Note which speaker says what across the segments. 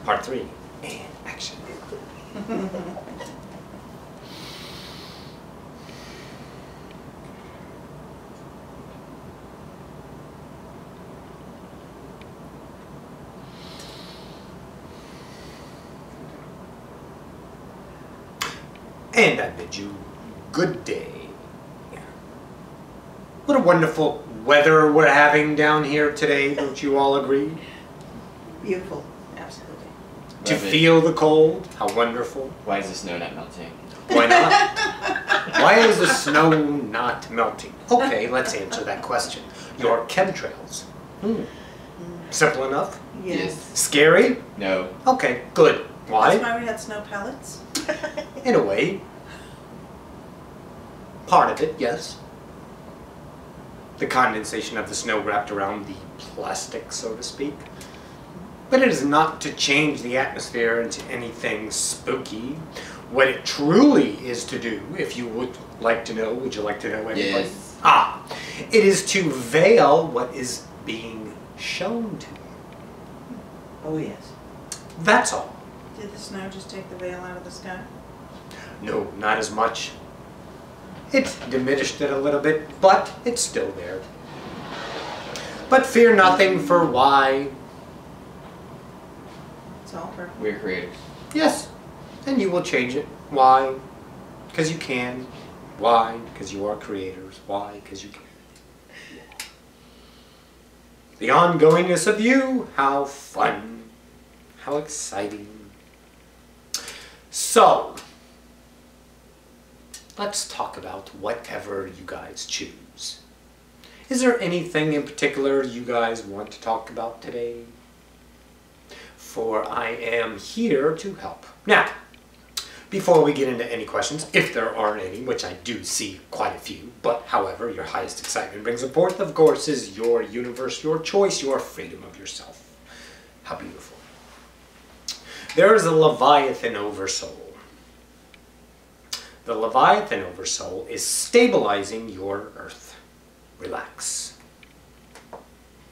Speaker 1: Part 3, and action. And I bid you good day. What a wonderful weather we're having down here today, don't you all agree?
Speaker 2: Beautiful, absolutely.
Speaker 1: To feel the cold, how wonderful.
Speaker 3: Why is the snow not melting?
Speaker 1: Why not? Why is the snow not melting? Okay, let's answer that question. Your chemtrails. Simple enough?
Speaker 2: Yes.
Speaker 1: Scary?
Speaker 3: No.
Speaker 1: Okay, good. Why?
Speaker 2: That's why we had snow pellets.
Speaker 1: In a way. Part of it, yes. The condensation of the snow wrapped around the plastic, so to speak. But it is not to change the atmosphere into anything spooky. What it truly is to do, if you would like to know, would you like to know anybody?
Speaker 3: Yes.
Speaker 1: Ah, it is to veil what is being shown to you.
Speaker 2: Oh yes.
Speaker 1: That's all.
Speaker 2: Did the snow just take the veil out of the sky?
Speaker 1: No, not as much. It diminished it a little bit, but it's still there. But fear nothing, for why?
Speaker 2: It's all for.
Speaker 3: We're creators.
Speaker 1: Yes, and you will change it. Why? Because you can. Why? Because you are creators. Why? Because you can. The ongoingness of you, how fun, how exciting. So, let's talk about whatever you guys choose. Is there anything in particular you guys want to talk about today? For I am here to help. Now, before we get into any questions, if there are any, which I do see quite a few, but however, your highest excitement brings forth, of course, is your universe, your choice, your freedom of yourself. How beautiful. There is a Leviathan Oversoul. The Leviathan Oversoul is stabilizing your earth. Relax.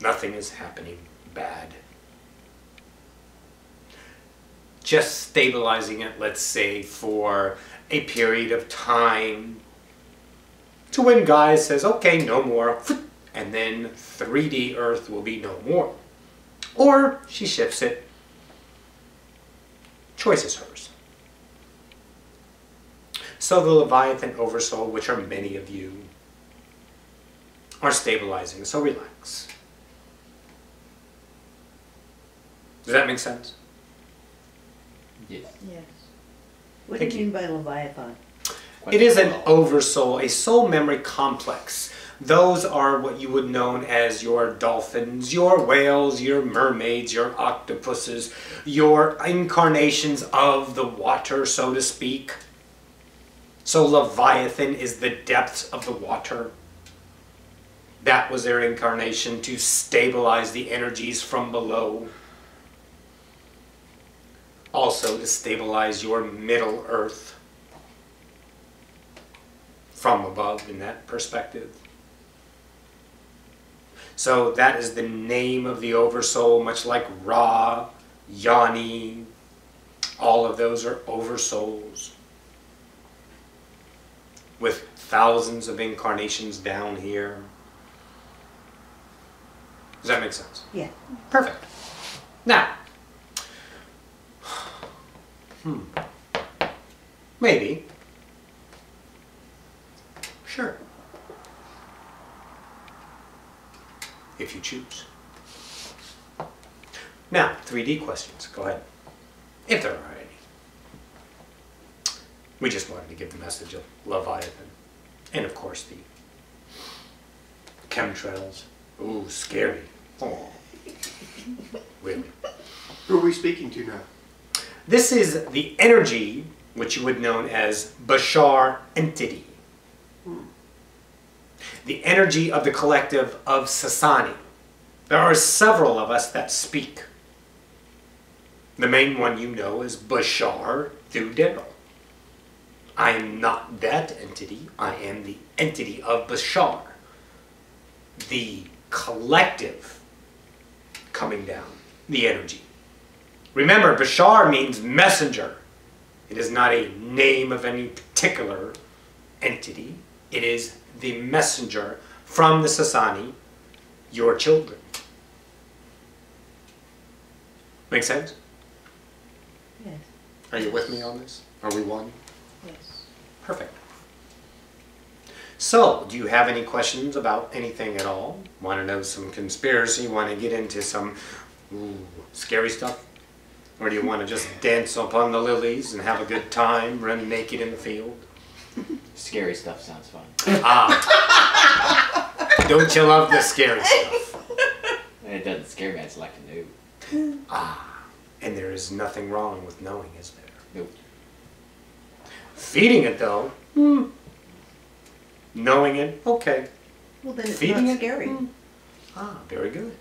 Speaker 1: Nothing is happening bad. Just stabilizing it, let's say, for a period of time to when Gaia says, okay, no more, and then 3D Earth will be no more. Or she shifts it. Choice is hers. So the Leviathan Oversoul, which are many of you, are stabilizing, so relax. Does that make sense?
Speaker 3: Yes.
Speaker 2: Yes.
Speaker 4: What
Speaker 1: Thank
Speaker 4: do you mean by Leviathan?
Speaker 1: It is an oversoul, a soul memory complex. Those are what you would know as your dolphins, your whales, your mermaids, your octopuses, your incarnations of the water, so to speak. So Leviathan is the depths of the water. That was their incarnation, to stabilize the energies from below. Also to stabilize your Middle Earth from above in that perspective. So that is the name of the Oversoul, much like Ra, Yoni. All of those are Oversouls with thousands of incarnations down here. Does that make sense?
Speaker 4: Yeah.
Speaker 1: Perfect. Now, maybe. Sure. If you choose. Now, 3D questions. Go ahead. If there are any. We just wanted to give the message of Leviathan. And of course the chemtrails. Ooh, scary. Oh. Really.
Speaker 5: Who are we speaking to now?
Speaker 1: This is the energy, which you would know as Bashar entity. The energy of the collective of Sasani. There are several of us that speak. The main one you know is Bashar through Daryl. I am not that entity. I am the entity of Bashar. The collective coming down. The energy. Remember, Bashar means messenger. It is not a name of any particular entity. It is the messenger from the Sasani, your children. Make sense?
Speaker 4: Yes.
Speaker 1: Are you with me on this? Are we one?
Speaker 2: Yes.
Speaker 1: Perfect. So, do you have any questions about anything at all? Want to know some conspiracy? Want to get into some scary stuff? Or do you want to just dance upon the lilies and have a good time, run naked in the field?
Speaker 3: Scary stuff sounds fun.
Speaker 1: Ah. Don't you love the scary stuff?
Speaker 3: It doesn't scare me, I just like to know.
Speaker 1: Ah. And there is nothing wrong with knowing, is there?
Speaker 3: Nope.
Speaker 1: Feeding it, though, knowing it, okay.
Speaker 4: Well, then it's
Speaker 1: Feeding
Speaker 4: not
Speaker 1: it?
Speaker 4: scary.
Speaker 1: Ah, very good.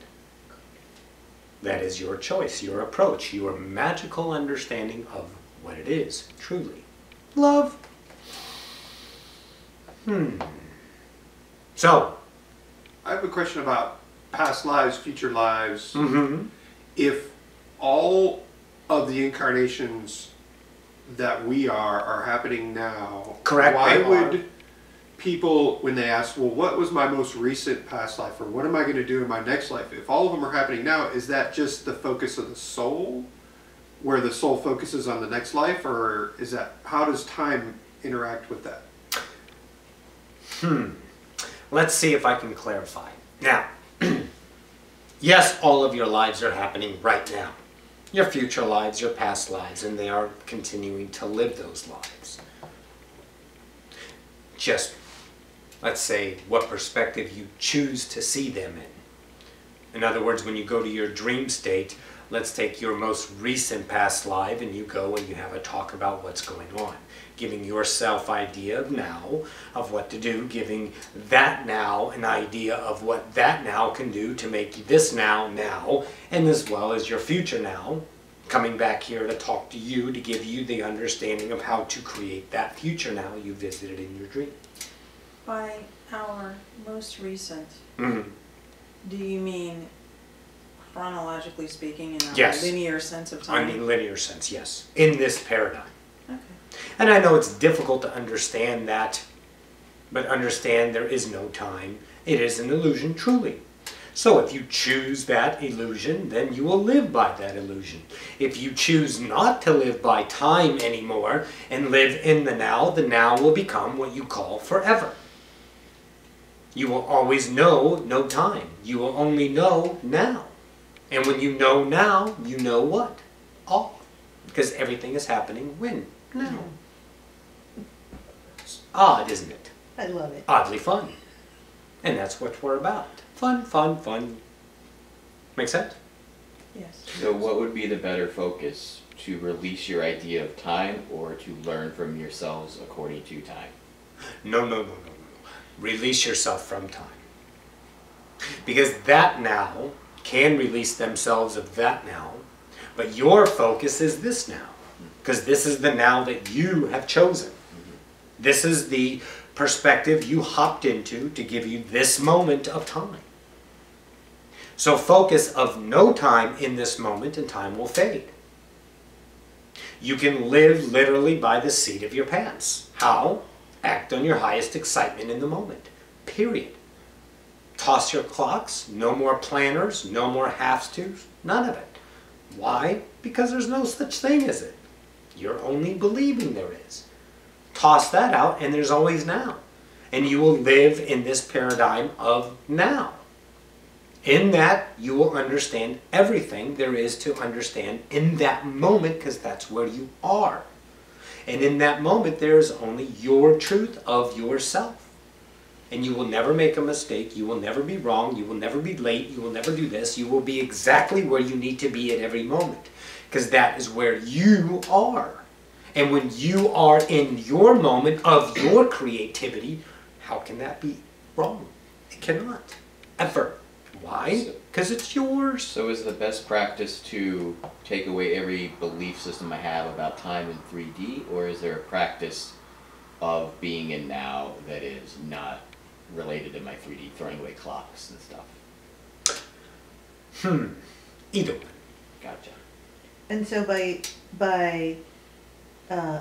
Speaker 1: That is your choice, your approach, your magical understanding of what it is, truly. Love. So.
Speaker 5: I have a question about past lives, future lives.
Speaker 1: Mm-hmm.
Speaker 5: If all of the incarnations that we are happening now,
Speaker 1: Correct,
Speaker 5: why
Speaker 1: they
Speaker 5: would
Speaker 1: are.
Speaker 5: people, when they ask, well, what was my most recent past life, or what am I going to do in my next life? If all of them are happening now, is that just the focus of the soul, where the soul focuses on the next life, or is that, how does time interact with that?
Speaker 1: Let's see if I can clarify. Now, yes, all of your lives are happening right now. Your future lives, your past lives, and they are continuing to live those lives. Just, let's say, what perspective you choose to see them in. In other words, when you go to your dream state, let's take your most recent past life and you go and you have a talk about what's going on. Giving yourself idea of now of what to do, giving that now an idea of what that now can do to make this now, and as well as your future now, coming back here to talk to you, to give you the understanding of how to create that future now you visited in your dream.
Speaker 2: By our most recent,
Speaker 1: Mm-hmm.
Speaker 2: do you mean chronologically speaking in a
Speaker 1: Yes.
Speaker 2: linear sense of
Speaker 1: I
Speaker 2: time?
Speaker 1: mean linear sense, yes. In this paradigm.
Speaker 2: Okay.
Speaker 1: And I know it's difficult to understand that, but understand there is no time. It is an illusion, truly. So if you choose that illusion, then you will live by that illusion. If you choose not to live by time anymore and live in the now will become what you call forever. You will always know no time. You will only know now. And when you know now, you know what? All. Because everything is happening when? Now. It's odd, isn't it?
Speaker 4: I love it.
Speaker 1: Oddly fun. And that's what we're about. Fun, fun, fun. Make sense?
Speaker 2: Yes.
Speaker 3: So what would be the better focus? To release your idea of time or to learn from yourselves according to time?
Speaker 1: No. Release yourself from time. Because that now can release themselves of that now, but your focus is this now. Because this is the now that you have chosen. This is the perspective you hopped into to give you this moment of time. So focus of no time in this moment and time will fade. You can live literally by the seat of your pants. How? Act on your highest excitement in the moment. Period. Toss your clocks. No more planners. No more halves-tos. None of it. Why? Because there's no such thing as it. You're only believing there is. Toss that out and there's always now. And you will live in this paradigm of now. In that, you will understand everything there is to understand in that moment because that's where you are. And in that moment, there is only your truth of yourself. And you will never make a mistake. You will never be wrong. You will never be late. You will never do this. You will be exactly where you need to be at every moment because that is where you are. And when you are in your moment of your creativity, how can that be wrong? It cannot. Ever. Why? Because it's yours.
Speaker 3: So is the best practice to take away every belief system I have about time in 3D, or is there a practice of being in now that is not related to my 3D, throwing away clocks and stuff?
Speaker 1: Either one.
Speaker 3: Gotcha.
Speaker 4: And so by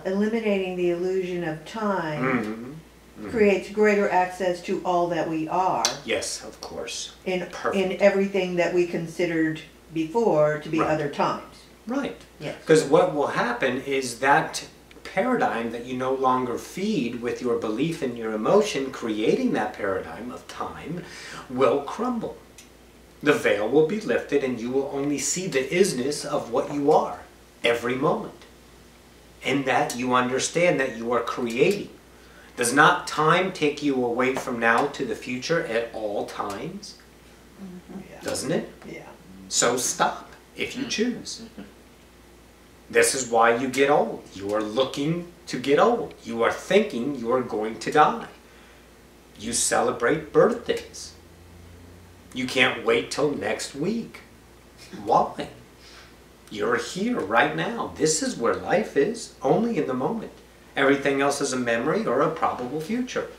Speaker 4: eliminating the illusion of time creates greater access to all that we are
Speaker 1: Yes, of course.
Speaker 4: in
Speaker 1: Perfect.
Speaker 4: everything that we considered before to be
Speaker 1: Right.
Speaker 4: other times.
Speaker 1: Right.
Speaker 4: Yes.
Speaker 1: Because what will happen is that paradigm that you no longer feed with your belief and your emotion, creating that paradigm of time, will crumble. The veil will be lifted and you will only see the isness of what you are every moment. And that you understand that you are creating. Does not time take you away from now to the future at all times?
Speaker 4: Yeah.
Speaker 1: Doesn't it?
Speaker 4: Yeah.
Speaker 1: So stop if you choose. This is why you get old. You are looking to get old. You are thinking you are going to die. You celebrate birthdays. You can't wait till next week. Why? You're here right now. This is where life is, only in the moment. Everything else is a memory or a probable future.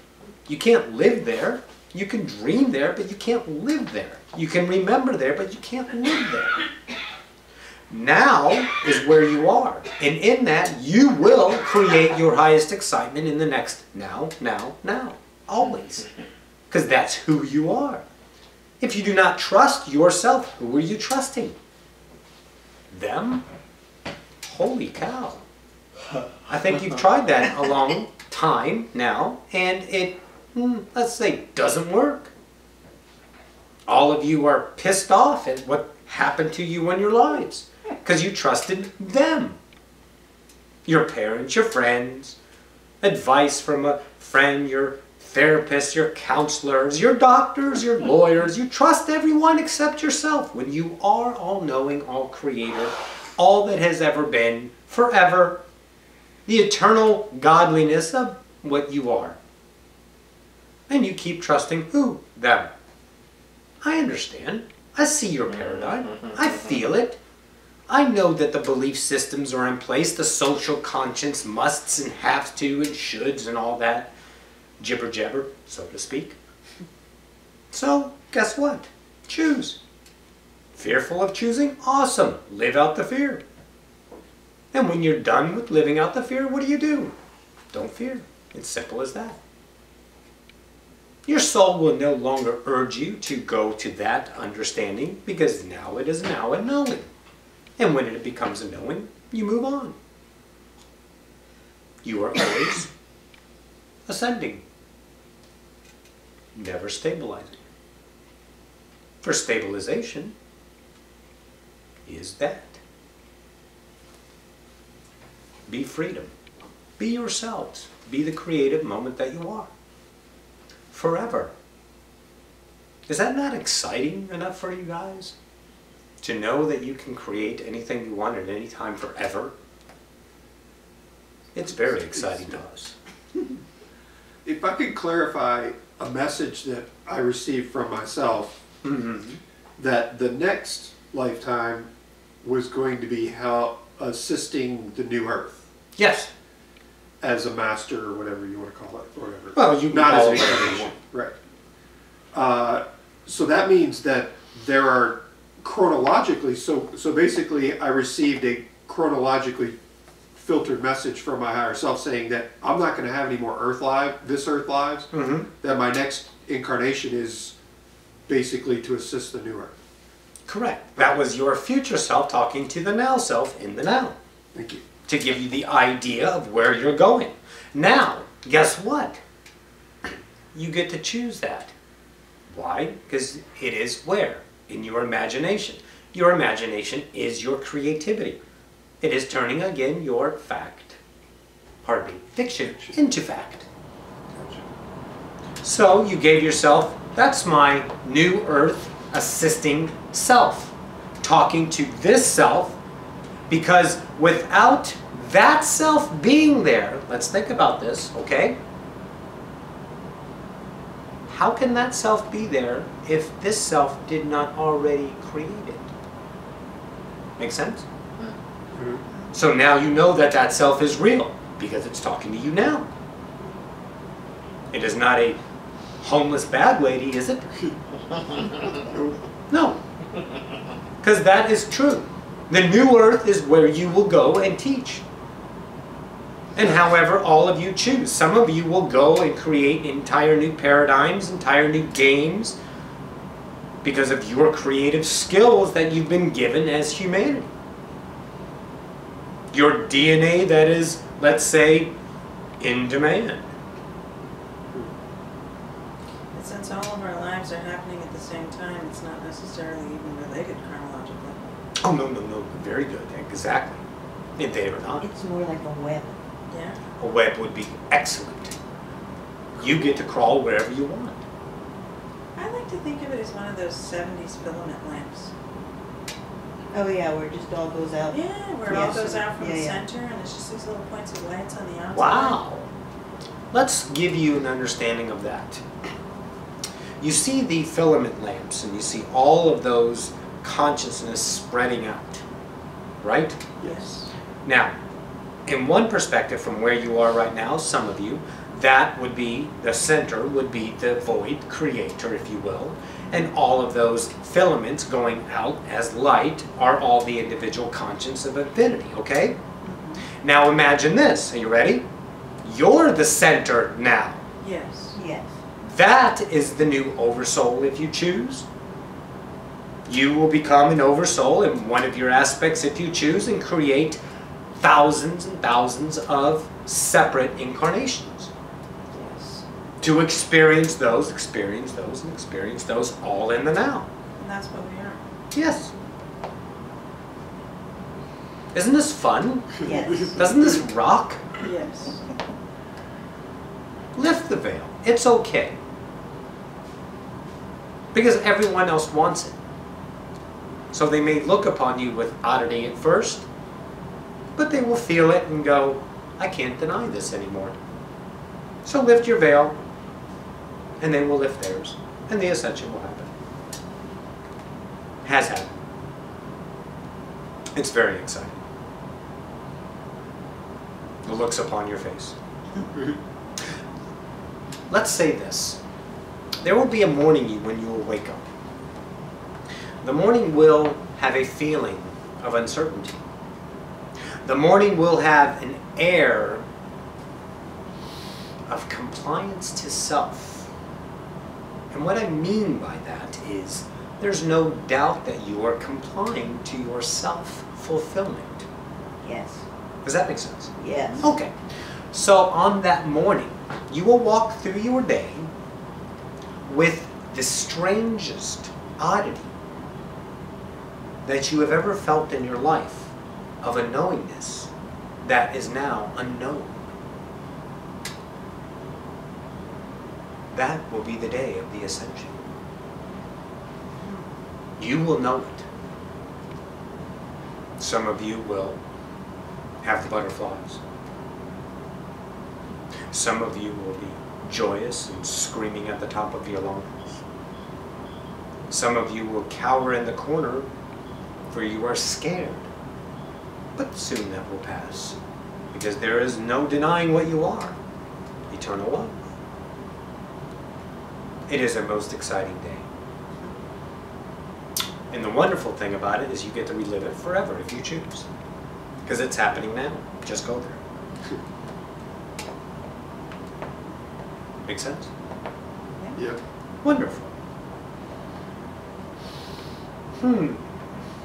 Speaker 1: You can't live there. You can dream there, but you can't live there. You can remember there, but you can't live there. Now is where you are. And in that, you will create your highest excitement in the next now, always. Because that's who you are. If you do not trust yourself, who are you trusting? Them? Holy cow. I think you've tried that a long time now, and it, let's say, doesn't work. All of you are pissed off at what happened to you in your lives because you trusted them. Your parents, your friends, advice from a friend, your therapist, your counselors, your doctors, your lawyers. You trust everyone except yourself when you are all-knowing, all-creator, all that has ever been, forever, the eternal godliness of what you are. And you keep trusting who? Them. I understand. I see your paradigm. I feel it. I know that the belief systems are in place, the social conscience musts and have to and shoulds and all that jibber jabber, so to speak. So, guess what? Choose. Fearful of choosing? Awesome. Live out the fear. And when you're done with living out the fear, what do? Don't fear. It's simple as that. Your soul will no longer urge you to go to that understanding because now it is now a knowing. And when it becomes a knowing, you move on. You are always ascending, never stabilizing. For stabilization is that. Be freedom. Be yourselves. Be the creative moment that you are. Forever. Is that not exciting enough for you guys? To know that you can create anything you want at any time forever? It's very exciting to us.
Speaker 5: If I could clarify a message that I received from myself, that the next lifetime was going to be how assisting the new earth
Speaker 1: Yes.
Speaker 5: as a master or whatever you want to call it, or whatever.
Speaker 1: Well, you can
Speaker 5: not
Speaker 1: call
Speaker 5: as
Speaker 1: it
Speaker 5: an
Speaker 1: whatever you
Speaker 5: incarnation, right? So that means that there are chronologically. So basically, I received a chronologically filtered message from my higher self saying that I'm not going to have any more earth lives. That my next incarnation is basically to assist the new earth.
Speaker 1: Correct. That was your future self talking to the now self in the now.
Speaker 5: Thank you.
Speaker 1: To give you the idea of where you're going. Now, guess what? You get to choose that. Why? Because it is where? In your imagination. Your imagination is your creativity. It is turning again your fiction into fact. So you gave yourself, that's my new earth assisting self. Talking to this self. Because without that self being there, let's think about this, okay? How can that self be there if this self did not already create it? Make sense? So now you know that that self is real because it's talking to you now. It is not a homeless bag lady, is it? No. Because that is true. The new earth is where you will go and teach. And however all of you choose. Some of you will go and create entire new paradigms, entire new games, because of your creative skills that you've been given as humanity. Your DNA that is, let's say, in demand.
Speaker 2: And since all of our lives are happening at the same time, it's not necessarily even related chronologically.
Speaker 1: Oh, no, no, no. Very good. Exactly. If they are not.
Speaker 4: It's more like a web.
Speaker 2: Yeah.
Speaker 1: A web would be excellent. You get to crawl wherever you want.
Speaker 2: I like to think of it as one of those 70s filament lamps.
Speaker 4: Oh yeah, where it just all goes out.
Speaker 2: Yeah, where it all
Speaker 4: Yes.
Speaker 2: goes out from the
Speaker 4: Yeah.
Speaker 2: center and it's just these little points of lights on the outside.
Speaker 1: Wow. Let's give you an understanding of that. You see the filament lamps and you see all of those consciousness spreading out, right?
Speaker 2: Yes.
Speaker 1: Now, in one perspective from where you are right now, some of you, that would be, the center would be the void creator, if you will, and all of those filaments going out as light are all the individual conscience of infinity, okay? Now imagine this, are you ready? You're the center now.
Speaker 2: Yes.
Speaker 4: Yes.
Speaker 1: That is the new oversoul if you choose. You will become an oversoul in one of your aspects if you choose and create thousands and thousands of separate incarnations.
Speaker 2: Yes.
Speaker 1: To experience those, and experience those all in the now.
Speaker 2: And that's what we are.
Speaker 1: Yes. Isn't this fun?
Speaker 4: Yes.
Speaker 1: Doesn't this rock?
Speaker 2: Yes.
Speaker 1: Lift the veil. It's okay. Because everyone else wants it. So they may look upon you with oddity at first, but they will feel it and go, I can't deny this anymore. So lift your veil, and they will lift theirs, and the ascension will happen. Has happened. It's very exciting. The looks upon your face. Let's say this. There will be a morning when you will wake up. The morning will have a feeling of uncertainty. The morning will have an air of compliance to self. And what I mean by that is there's no doubt that you are complying to your self-fulfillment.
Speaker 4: Yes.
Speaker 1: Does that make sense?
Speaker 4: Yes.
Speaker 1: Okay. So on that morning, you will walk through your day with the strangest oddity that you have ever felt in your life of a knowingness that is now unknown. That will be the day of the ascension. You will know it. Some of you will have the butterflies. Some of you will be joyous and screaming at the top of your lungs. Some of you will cower in the corner for you are scared. But soon that will pass, because there is no denying what you are, eternal love. It is a most exciting day. And the wonderful thing about it is you get to relive it forever if you choose. Because it's happening now. Just go there. Make sense?
Speaker 5: Yep.
Speaker 1: Wonderful.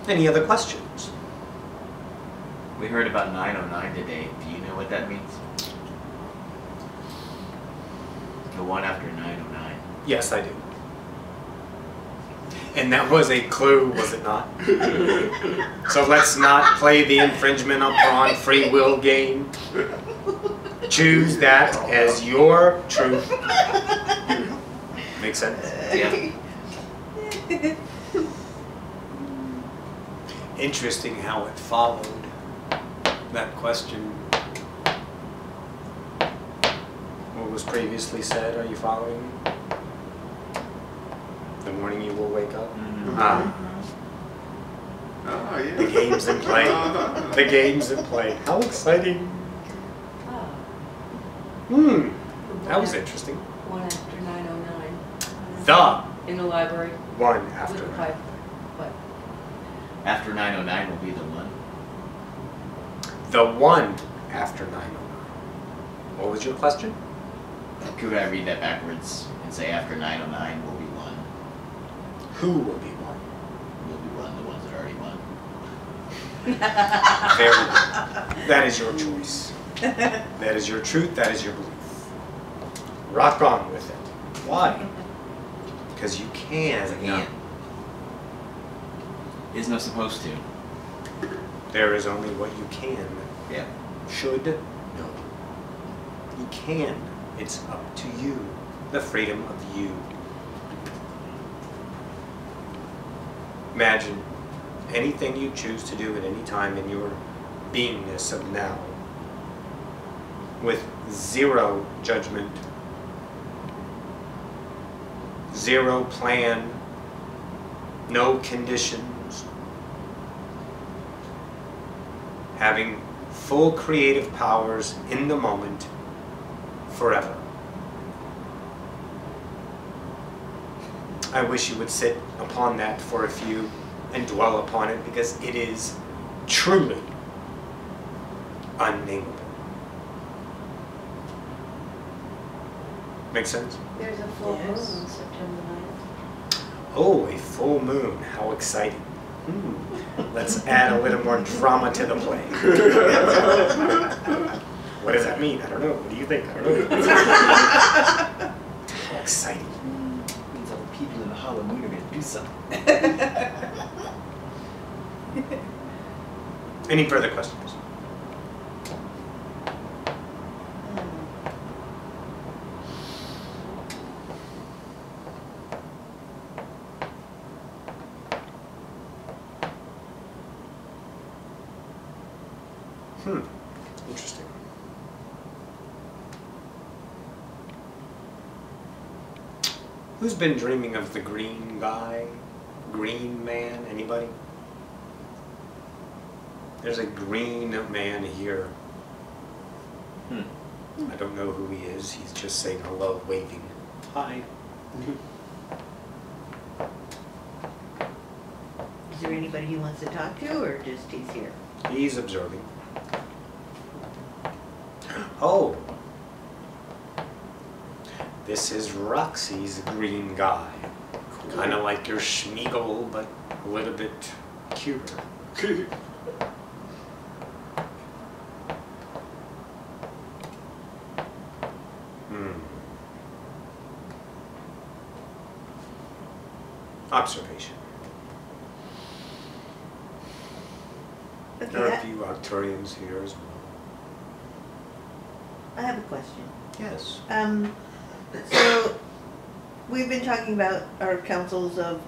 Speaker 1: Any other questions?
Speaker 3: We heard about 909 today. Do you know what that means? The one after 909.
Speaker 1: Yes, I do. And that was a clue, was it not? So let's not play the infringement upon free will game. Choose that as your truth. Make sense?
Speaker 3: Yeah.
Speaker 1: Interesting how it followed that question. What was previously said, are you following me? The morning you will wake up?
Speaker 3: Mhm.
Speaker 1: Ah,
Speaker 5: Oh, yeah.
Speaker 1: the game's in play. The game's in play. How exciting. That was interesting.
Speaker 6: One after 909
Speaker 1: The
Speaker 6: in the library
Speaker 1: one after
Speaker 6: with the
Speaker 1: that.
Speaker 6: pipe. What?
Speaker 3: After 909 will be the one.
Speaker 1: The one after 909. What was your question?
Speaker 3: Could I read that backwards and say after 909 will be one?
Speaker 1: Who will be one?
Speaker 3: Will be one, the ones that already won.
Speaker 1: Very good. That is your choice. That is your truth. That is your belief. Rock on with it. Why? Because you can.
Speaker 3: Can't. Is no supposed to.
Speaker 1: There is only what you can.
Speaker 3: Yeah.
Speaker 1: Should. No. You can. It's up to you. The freedom of you. Imagine anything you choose to do at any time in your beingness of now, with zero judgment, zero plan, no conditions, having full creative powers in the moment forever. I wish you would sit upon that for a few and dwell upon it, because it is truly unnameable. Make sense?
Speaker 4: There's a full moon on
Speaker 2: Yes.
Speaker 4: September 9th.
Speaker 1: Oh, a full moon. How exciting. Let's add a little more drama to the play. What does that mean? I don't know. What do you think? I don't know. How exciting.
Speaker 3: Means all the people in the Hollow Moon are going to do something.
Speaker 1: Any further questions? Interesting. Who's been dreaming of the green guy? Green man? Anybody? There's a green man here. I don't know who he is. He's just saying hello, waving. Hi.
Speaker 4: Is there anybody he wants to talk to, or just he's here?
Speaker 1: He's observing. Oh. This is Roxie's green guy. Kind of like your Schmeagol, but a little bit cuter. Observation.
Speaker 4: Okay,
Speaker 1: There are a few Arcturians here as well.
Speaker 4: I have a question.
Speaker 1: Yes.
Speaker 4: So, we've been talking about our councils of